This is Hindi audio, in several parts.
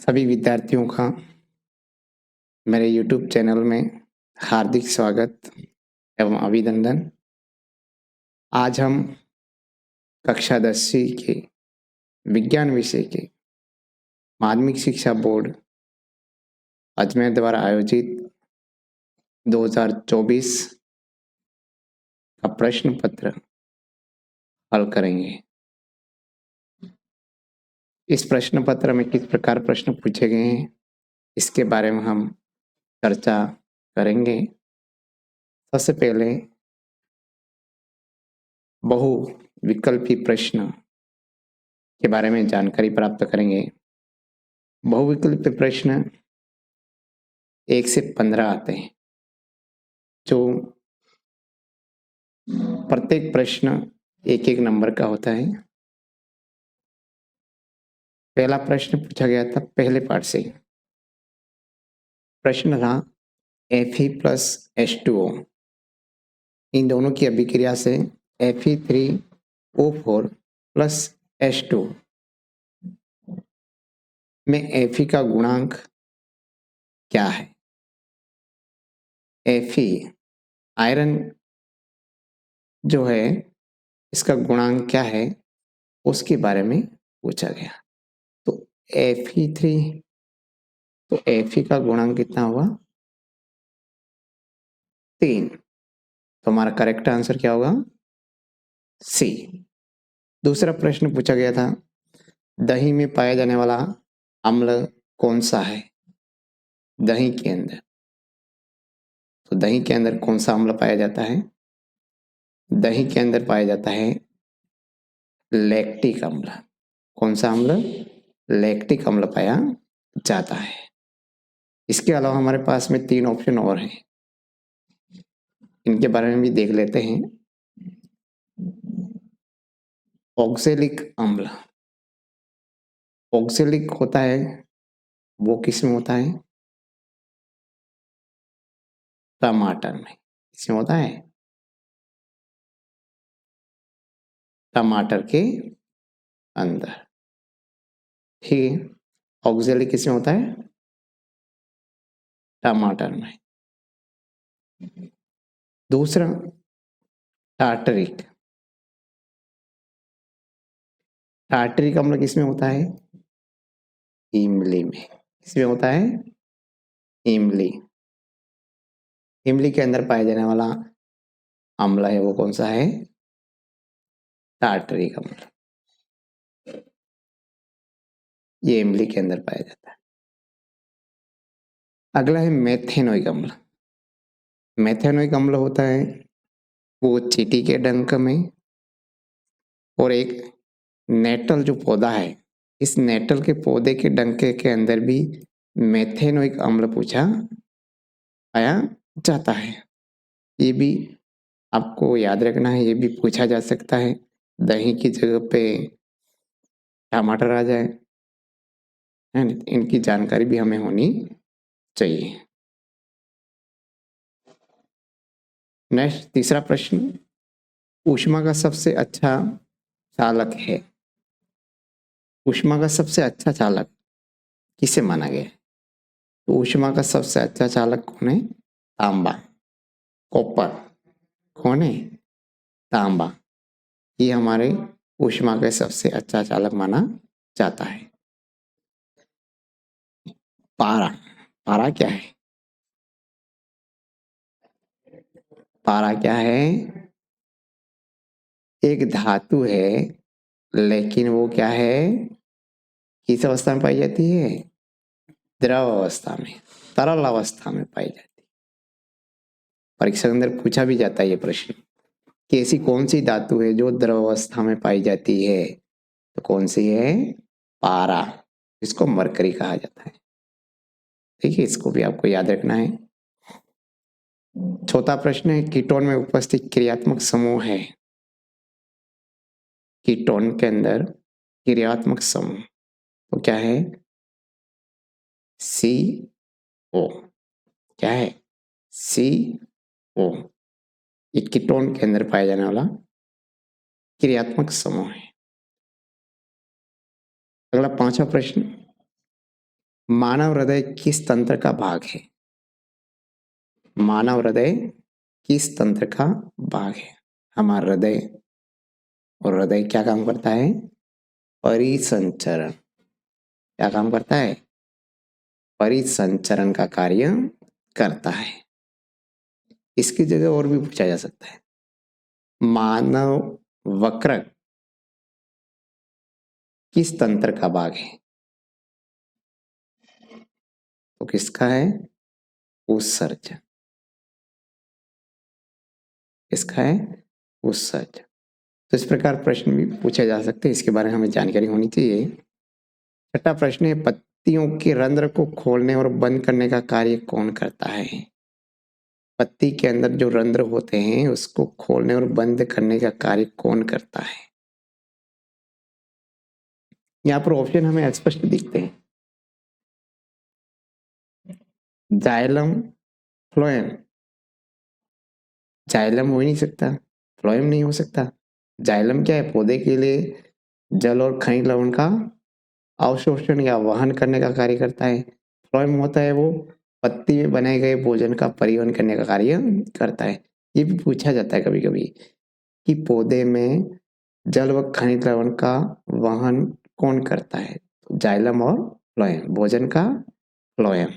सभी विद्यार्थियों का मेरे YouTube चैनल में हार्दिक स्वागत एवं अभिनंदन। आज हम कक्षा 10वीं के विज्ञान विषय के माध्यमिक शिक्षा बोर्ड अजमेर द्वारा आयोजित 2024 का प्रश्न पत्र हल करेंगे। इस प्रश्न पत्र में किस प्रकार प्रश्न पूछे गए हैं इसके बारे में हम चर्चा करेंगे। सबसे पहले बहु विकल्पी प्रश्न के बारे में जानकारी प्राप्त करेंगे। बहुविकल्पी प्रश्न 1 से 15 आते हैं, जो प्रत्येक प्रश्न एक एक नंबर का होता है। पहला प्रश्न पूछा गया था पहले पार्ट से। प्रश्न था Fe+H2O इन दोनों की अभिक्रिया से Fe3O4 प्लस H2 में Fe का गुणांक क्या है। Fe आयरन जो है इसका गुणांक क्या है उसके बारे में पूछा गया। तो Fe3 तो Fe का गुणांक कितना हुआ 3। तो हमारा करेक्ट आंसर क्या होगा सी। दूसरा प्रश्न पूछा गया था दही में पाया जाने वाला अम्ल कौन सा है। दही के अंदर तो दही के अंदर कौन सा अम्ल पाया जाता है। दही के अंदर पाया जाता है लैक्टिक अम्ल। कौन सा अम्ल लैक्टिक अम्ल पाया जाता है। इसके अलावा हमारे पास में 3 ऑप्शन और हैं, इनके बारे में भी देख लेते हैं। ऑक्जेलिक अम्ल, ऑक्जेलिक होता है वो किस में होता है टमाटर में। इसमें होता है टमाटर के अंदर। ठीक है, ऑक्जेलिक किसमें होता है टमाटर में। दूसरा टार्टरिक, टार्टरिक अम्ल किसमें होता है इमली में। किसमें होता है इमली। इमली के अंदर पाया जाने वाला अम्ल है वो कौन सा है टार्टरिक अम्ल। ये इमली के अंदर पाया जाता है। अगला है मेथेनोइक अम्ल। मेथेनोइक अम्ल होता है वो चींटी के डंक में और एक नेटल जो पौधा है इस नेटल के पौधे के डंके के अंदर भी मेथेनोइक अम्ल पूछा पाया जाता है। ये भी आपको याद रखना है, ये भी पूछा जा सकता है। दही की जगह पे टमाटर आ जाए है, इनकी जानकारी भी हमें होनी चाहिए। नेक्स्ट तीसरा प्रश्न ऊष्मा का सबसे अच्छा चालक है। ऊष्मा का सबसे अच्छा चालक किसे माना गया है। तो ऊष्मा का सबसे अच्छा चालक कौन है तांबा, कॉपर। कौन है तांबा। ये हमारे ऊष्मा का सबसे अच्छा चालक माना जाता है। पारा, पारा क्या है पारा क्या है एक धातु है लेकिन वो क्या है किस अवस्था में पाई जाती है द्रव अवस्था में, तरल अवस्था में पाई जाती है। परीक्षा के अंदर पूछा भी जाता है ये प्रश्न कि ऐसी कौन सी धातु है जो द्रव अवस्था में पाई जाती है। तो कौन सी है पारा, इसको मरकरी कहा जाता है। ठीक है, इसको भी आपको याद रखना है। चौथा प्रश्न है कीटोन में उपस्थित क्रियात्मक समूह है। कीटोन के अंदर क्रियात्मक समूह तो क्या है CO। क्या है CO, ये कीटोन के अंदर पाया जाने वाला क्रियात्मक समूह है। अगला पांचवा प्रश्न मानव हृदय किस तंत्र का भाग है? मानव हृदय किस तंत्र का भाग है? हमारा हृदय, और हृदय क्या काम करता है? परिसंचरण। क्या काम करता है? परिसंचरण का कार्य करता है। इसकी जगह और भी पूछा जा सकता है, मानव वक्रक किस तंत्र का भाग है? तो किसका है? उत्सर्जन। किसका है? उत्सर्जन। तो इस प्रकार प्रश्न भी पूछे जा सकते हैं, इसके बारे में हमें जानकारी होनी चाहिए। छठा प्रश्न है, पत्तियों के रंध्र को खोलने और बंद करने का कार्य कौन करता है? पत्ती के अंदर जो रंध्र होते हैं उसको खोलने और बंद करने का कार्य कौन करता है? यहाँ पर ऑप्शन हमें स्पष्ट दिखते हैं, जाइलम, फ्लोएम। जाइलम हो ही नहीं सकता, फ्लोएम नहीं हो सकता। जाइलम क्या है? पौधे के लिए जल और खनिज लवण का अवशोषण या वहन करने का कार्य करता है। फ्लोएम होता है वो पत्ती में बनाए गए भोजन का परिवहन करने का कार्य करता है। ये भी पूछा जाता है कभी कभी कि पौधे में जल व खनिज लवण का वहन कौन करता है? तो जाइलम और फ्लोएम, भोजन का फ्लोएम।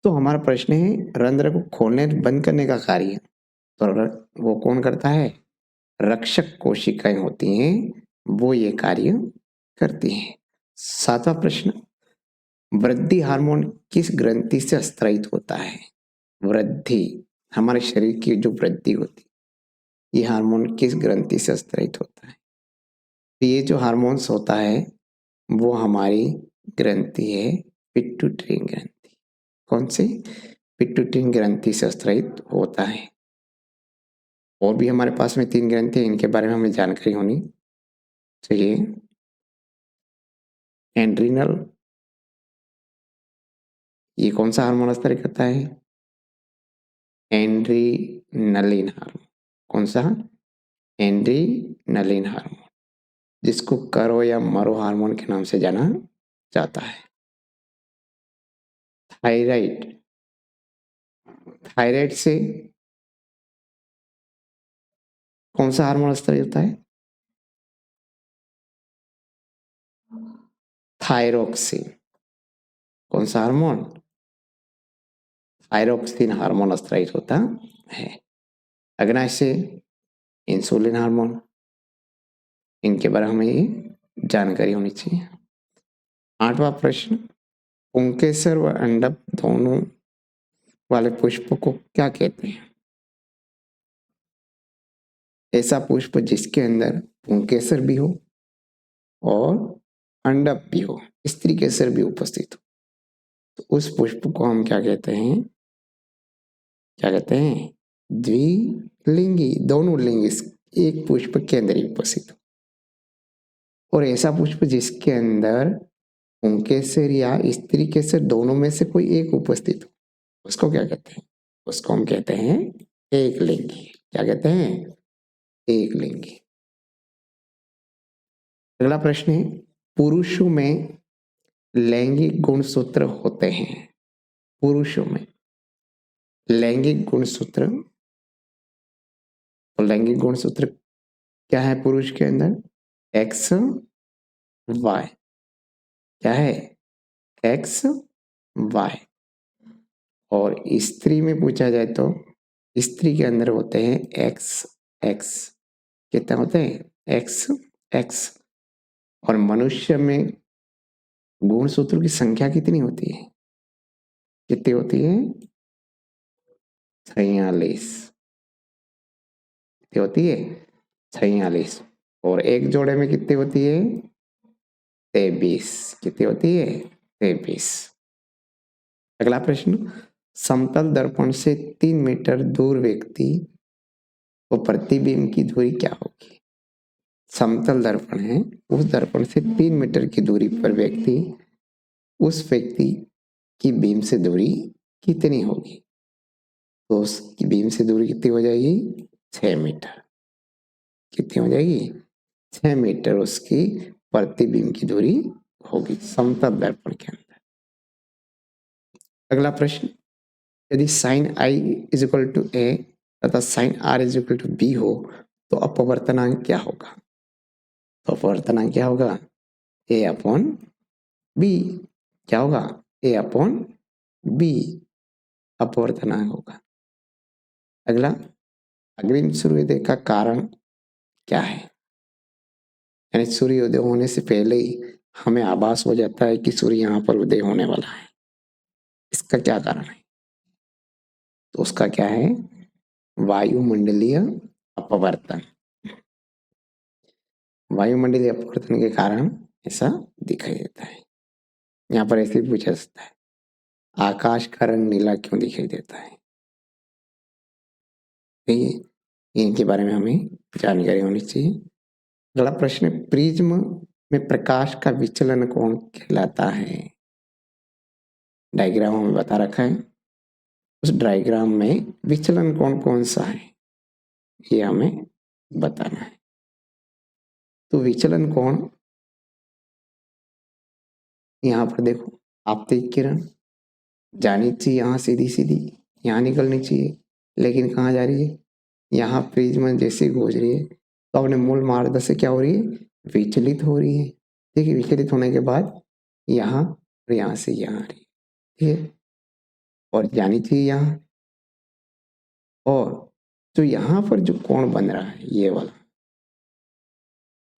तो हमारा प्रश्न है, रंध्र को खोलने बंद करने का कार्य तो वो कौन करता है? रक्षक कोशिकाएं होती हैं, वो ये कार्य करती हैं। सातवां प्रश्न, वृद्धि हार्मोन किस ग्रंथि से स्रावित होता है? वृद्धि, हमारे शरीर की जो वृद्धि होती है, ये हार्मोन किस ग्रंथि से स्रावित होता है? तो ये जो हार्मोन्स होता है वो हमारी ग्रंथि है पिट्यूटरी ग्रंथि। कौन सी? पिट्यूटरी ग्रंथि से स्रावित होता है। और भी हमारे पास में 3 ग्रंथि हैं, इनके बारे में हमें जानकारी होनी चाहिए। एड्रिनल, ये कौन सा हार्मोन स्रावित करता है? Adrenaline hormone. कौन सा? एड्रीनलिन हार्मोन, जिसको करो या मरो हार्मोन के नाम से जाना जाता है। थायराइड, थायराइड से कौन सा हार्मोन स्रावित होता है? थायरोक्सिन। कौन सा हार्मोन? थायरोक्सिन हार्मोन स्रावित होता है। अगला से इंसुलिन हार्मोन, इनके बारे में हमें जानकारी होनी चाहिए। 8वां प्रश्न, पुंकेसर व अंडक दोनों वाले पुष्प को क्या कहते हैं? ऐसा पुष्प जिसके अंदर पुंकेसर भी हो और अंडक भी हो, स्त्री केसर भी उपस्थित हो, तो उस पुष्प को हम क्या कहते हैं? क्या कहते हैं? द्विलिंगी, दोनों लिंग एक पुष्प के अंदर ही उपस्थित हो। और ऐसा पुष्प जिसके अंदर पुंकेसर या स्त्री केसर दोनों में से कोई एक उपस्थित हो, उसको क्या कहते हैं? उसको हम कहते हैं एक लिंगी। क्या कहते हैं? एक लिंगी। अगला प्रश्न है, पुरुषों में लैंगिक गुणसूत्र होते हैं। पुरुषों में लैंगिक गुणसूत्र, और लैंगिक गुणसूत्र क्या है पुरुष के अंदर? X Y. क्या है? X Y. और स्त्री में पूछा जाए तो स्त्री के अंदर होते हैं एक्स एक्स। कितने होते हैं? X x. और मनुष्य में गुणसूत्रों की संख्या कितनी होती है? कितनी होती है? 46। कितनी होती है? 46। और एक जोड़े में कितनी होती है? 23। कितनी होती है? 23। अगला प्रश्न, समतल दर्पण से 3 मीटर दूर व्यक्ति वो प्रतिबिंब की दूरी क्या होगी? समतल दर्पण है, उस दर्पण से 3 मीटर की दूरी पर व्यक्ति, उस व्यक्ति की बीम से दूरी कितनी होगी? तो उसकी बीम से दूरी कितनी हो जाएगी? 6 मीटर। कितनी हो जाएगी? 6 मीटर उसकी प्रतिबिंब की दूरी होगी समतल दर्पण के अंदर। अगला प्रश्न, यदि sine I is equal to A तथा sine R is equal to B हो तो अपवर्तनांक क्या होगा? तो अपवर्तनांक क्या होगा? A upon B. क्या होगा? ए अपॉन बी अपवर्तनांक होगा। अगला, अग्रिम सूर्योदय का कारण क्या है? यानी सूर्योदय होने से पहले ही हमें आभास हो जाता है कि सूर्य यहाँ पर उदय होने वाला है, इसका क्या कारण है? तो उसका क्या है? वायुमंडलीय अपवर्तन। वायुमंडलीय अपवर्तन के कारण ऐसा दिखाई देता है। यहाँ पर ऐसे पूछा जा सकता है, आकाश का रंग नीला क्यों दिखाई देता है? इनके बारे में हमें जानकारी होनी चाहिए। अगला प्रश्न, प्रिज्म में प्रकाश का विचलन कोण कहलाता है? डायग्राम में बता रखा है, उस डायग्राम में विचलन कोण कौन सा है ये हमें बताना है। तो विचलन कोण यहाँ पर देखो, आपतित किरण जानी चाहिए यहाँ सीधी सीधी, यहाँ निकलनी चाहिए, लेकिन कहाँ जा रही है? यहाँ प्रिज्म जैसे गुजर रही है तो अपने मूल मार्ग से क्या हो रही है? विचलित हो रही है। ठीक है, विचलित होने के बाद यहाँ और यहाँ से यहाँ आ रही है। ठीक है, और जानी चाहिए यहाँ, और जो यहाँ पर जो कोण बन रहा है ये वाला,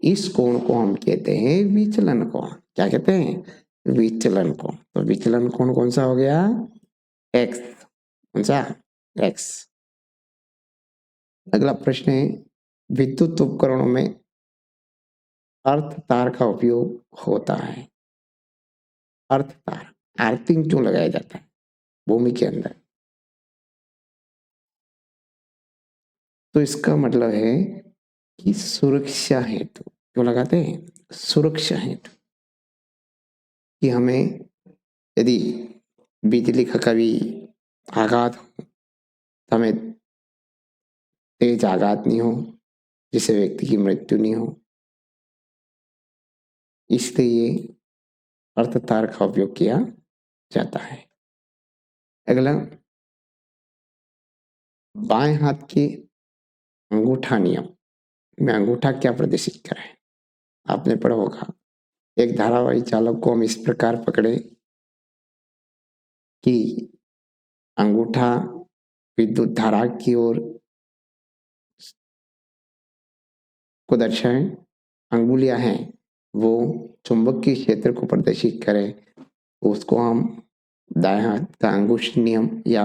इस कोण को हम कहते हैं विचलन कोण। क्या कहते हैं? विचलन कोण। तो विचलन कोण कौन सा हो गया? एक्स। कौन सा? एक्स। अगला प्रश्न है, विद्युत उपकरणों में अर्थ तार का उपयोग होता है। अर्थ तार, अर्थिंग क्यों लगाया जाता है भूमि के अंदर? तो इसका मतलब है कि सुरक्षा हेतु। क्यों लगाते हैं? सुरक्षा हेतु, कि हमें यदि बिजली का कभी आघात हो तो हमें तेज आघात नहीं हो, जिससे व्यक्ति की मृत्यु नहीं हो, इसलिए अर्थ तार का उपयोग किया जाता है। अगला, बाएं हाथ के अंगूठा नियम में अंगूठा क्या प्रदर्शित करे? आपने पढ़ा होगा, एक धारावाही चालक को हम इस प्रकार पकड़े कि अंगूठा विद्युत धारा की ओर को दर्शाए, अंगुलियां हैं वो चुंबकीय क्षेत्र को प्रदर्शित करें, उसको हम दाएं हाथ का अंगुष्ठ नियम या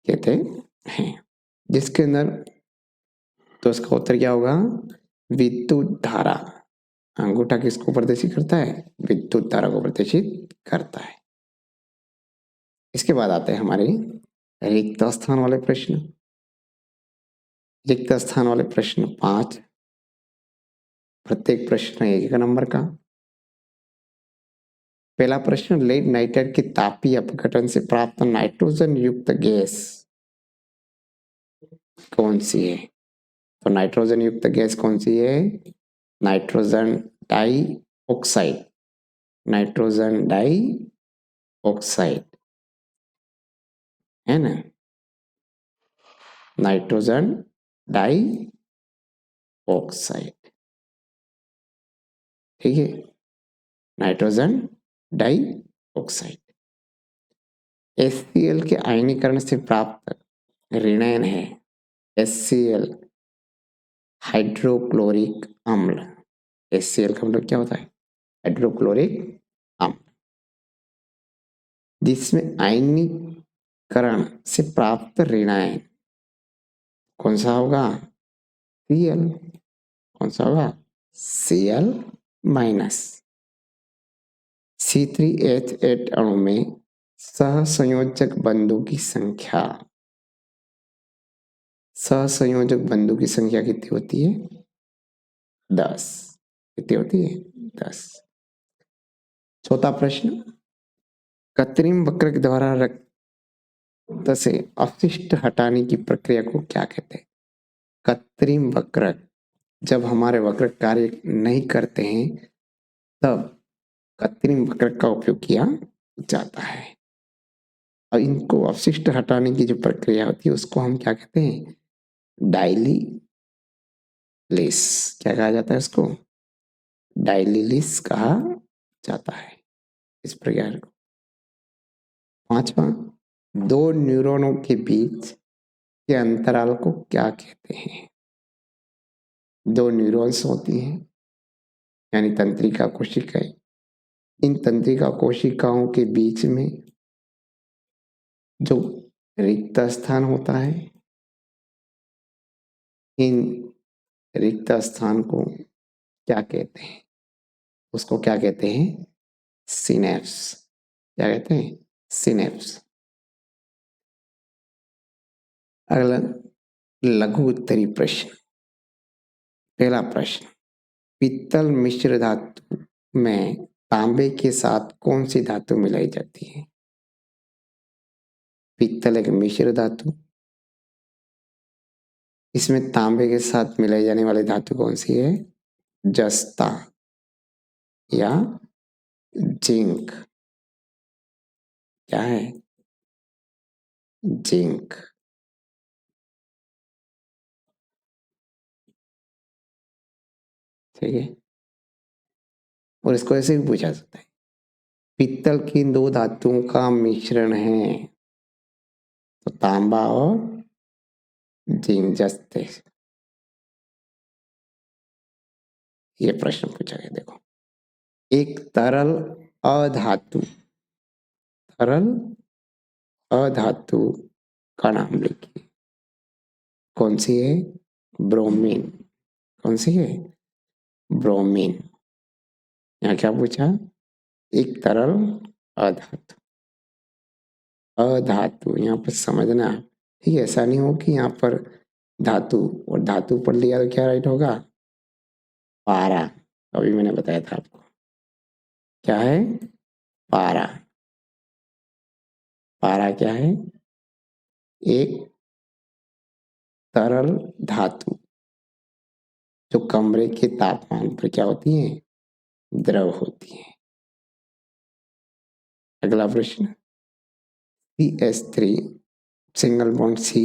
कहते हैं, जिसके अंदर तो इसका उत्तर क्या होगा? विद्युत धारा। अंगूठा किसको प्रदर्शित करता है? विद्युत धारा को प्रदर्शित करता है। इसके बाद आते हैं हमारे रिक्त स्थान वाले प्रश्न। रिक्त स्थान वाले प्रश्न 5, प्रत्येक प्रश्न 1 नंबर का। पहला प्रश्न, लेड नाइट्राइड के तापीय अपघटन से प्राप्त नाइट्रोजन युक्त गैस कौन सी है? तो नाइट्रोजन युक्त गैस कौन सी है? Nitrogen dioxide. Nitrogen dioxide है ना, नाइट्रोजन डाई ऑक्साइड। ठीक है, नाइट्रोजन डाई ऑक्साइड। HCl के आयनीकरण से प्राप्त ऋणायन है HCl हाइड्रोक्लोरिक अम्ल। HCl का मतलब क्या होता है? हाइड्रोक्लोरिक अम्ल, जिसमें आयनीकरण से प्राप्त ऋणायन कौन सा होगा? Cl। कौन सा होगा? Cl minus. C3H8 अणु में सहसंयोजक बंधु की संख्या, सहसंयोजक बंधु की संख्या कितनी होती है? 10। कितनी होती है? 10। चौथा प्रश्न, कृत्रिम वक्र के द्वारा रक्त से अपशिष्ट हटाने की प्रक्रिया को क्या कहते हैं? कृत्रिम वक्र जब हमारे वक्र कार्य नहीं करते हैं तब कृत्रिम वक्र का उपयोग किया जाता है। और इनको अवशिष्ट हटाने की जो प्रक्रिया होती है उसको हम क्या कहते हैं? डायलिलिस। क्या कहा जाता है उसको? डायलिलिस कहा जाता है इस प्रक्रिया को। पांचवा, दो न्यूरॉनों के बीच के अंतराल को क्या कहते हैं? दो न्यूरॉन्स होती हैं यानी तंत्रिका कोशिकाएं। इन तंत्रिका कोशिकाओं के बीच में जो रिक्त स्थान होता है, इन रिक्त स्थान को क्या कहते हैं? उसको क्या कहते हैं? सिनेप्स। क्या कहते हैं? सिनेप्स। अगला लघु उत्तरी प्रश्न। पहला प्रश्न, पित्तल मिश्र धातु में तांबे के साथ कौन सी धातु मिलाई जाती है? पित्तल एक मिश्र धातु, इसमें तांबे के साथ मिलाई जाने वाली धातु कौन सी है? जस्ता या जिंक। क्या है? जिंक। ठीक है, और इसको ऐसे भी पूछा सकता है, पित्तल की दो धातुओं का मिश्रण है तो तांबा और जिंक जस्ते। ये प्रश्न पूछा गया। देखो, एक तरल अधातु, तरल अधातु का नाम लिखिए। कौन सी है? ब्रोमीन। कौन सी है? ब्रोमीन। यहाँ क्या पूछा? एक तरल अधातु। अधातु यहाँ पर समझना, ठीक है? ऐसा नहीं हो कि यहाँ पर धातु और धातु पढ़ लिया तो क्या राइट होगा? पारा। अभी मैंने बताया था आपको, क्या है? पारा। पारा क्या है? एक तरल धातु जो कमरे के तापमान पर क्या होती है? द्रव होती है। अगला प्रश्न, CH3 single bond C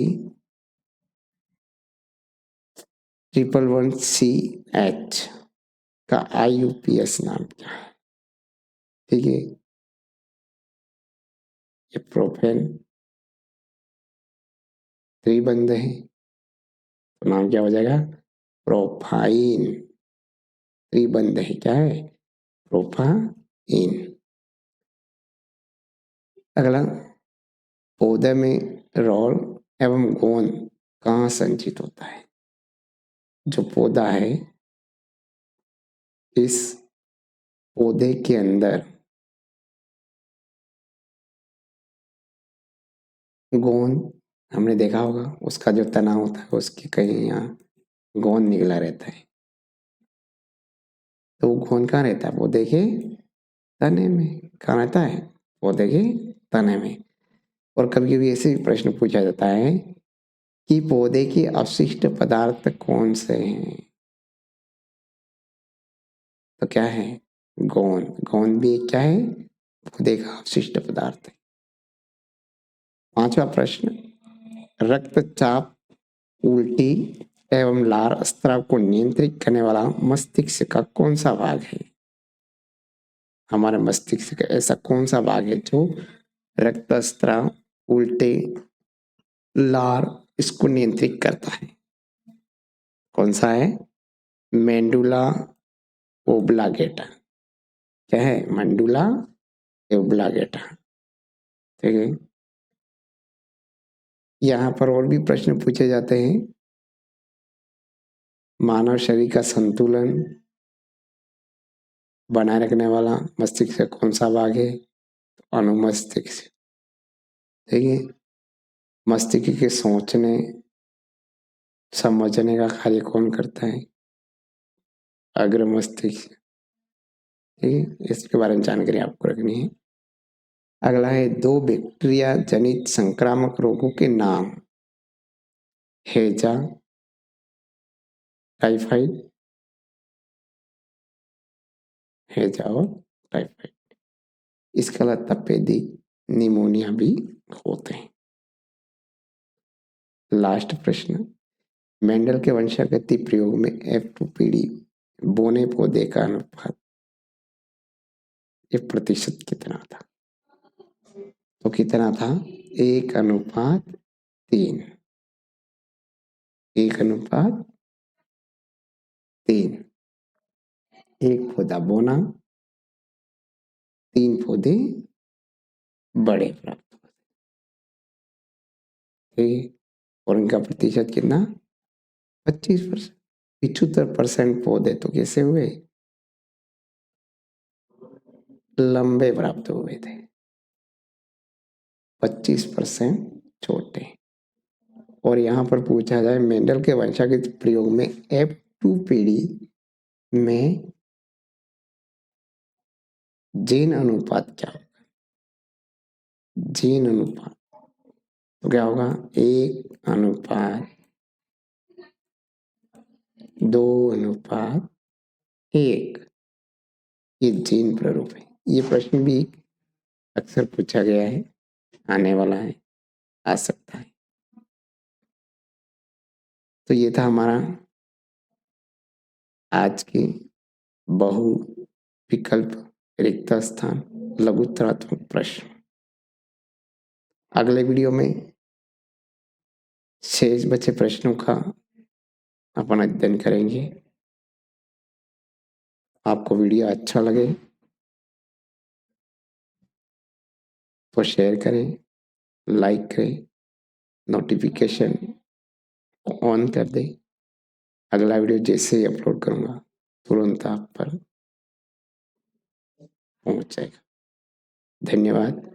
CH का IUPAC नाम क्या है? ठीक है, ये प्रोपेन त्रिबंध है तो नाम क्या हो जाएगा? प्रोपाइन। त्रिबंध है, क्या है? प्रोपाइन। अगला, पौधे में रोल एवं गोंद कहाँ संचित होता है? जो पौधा है, इस पौधे के अंदर गोंद, हमने देखा होगा उसका जो तना होता है उसके कहीं यहाँ गोंद निकला रहता है, तो वो गोंद कहाँ रहता है? पौधे के तने में। कहाँ रहता है? पौधे के तने में। और कभी कभी ऐसे भी प्रश्न पूछा जाता है कि पौधे के अवशिष्ट पदार्थ कौन से हैं? तो क्या है? गोंद। गोंद भी एक क्या है? पौधे का अवशिष्ट पदार्थ है। पांचवा प्रश्न, रक्तचाप, उल्टी एवं लार स्राव को नियंत्रित करने वाला मस्तिष्क का कौन सा भाग है? हमारे मस्तिष्क का ऐसा कौन सा भाग है जो रक्तस्राव, उल्टे, लार इसको नियंत्रित करता है? कौन सा है? मेंडुला ओब्लागेटा। क्या है? मेंडुला ओब्लागेटा। ठीक है, यहाँ पर और भी प्रश्न पूछे जाते हैं। मानव शरीर का संतुलन बनाए रखने वाला मस्तिष्क का कौन सा भाग है? अनुमस्तिष्क। ठीक है, मस्तिष्क के सोचने समझने का कार्य कौन करता है? अग्र मस्तिष्क। ठीक है, इसके बारे में जानकारी आपको रखनी है। अगला है, दो बैक्टीरिया जनित संक्रामक रोगों के नाम। हैजा टाइफाइड, हैजा और टाइफाइड। इसके अलावा तपेदिक, निमोनिया भी होते हैं। लास्ट प्रश्न, मेंडल के वंशागति प्रयोग में F2 पीढ़ी बोने पौधे का अनुपात ये प्रतिशत कितना था? तो कितना था? 1:3। 1:3। एक पौधा बोना, 3 पौधे बड़े प्राप्त होते। और इनका प्रतिशत कितना? 25%। 75% पौधे तो कैसे हुए? लंबे प्राप्त हुए थे, 25% छोटे। और यहाँ पर पूछा जाए मेंडल के वंशागत प्रयोग में F2 पीढ़ी में जीन अनुपात क्या होगा? जीन अनुपात तो क्या होगा? 1:2:1। ये जीन प्रारूप है। ये प्रश्न भी अक्सर पूछा गया है, आने वाला है, आ सकता है। तो ये था हमारा आज की बहु विकल्प रिक्त स्थान लघुत्तरात्मक प्रश्न। अगले वीडियो में शेष बचे प्रश्नों का अपन अध्ययन करेंगे। आपको वीडियो अच्छा लगे तो शेयर करें, लाइक करें, नोटिफिकेशन ऑन कर दें। अगला वीडियो जैसे ही अपलोड करूँगा तुरंत आप पर पहुँच जाएगा। धन्यवाद।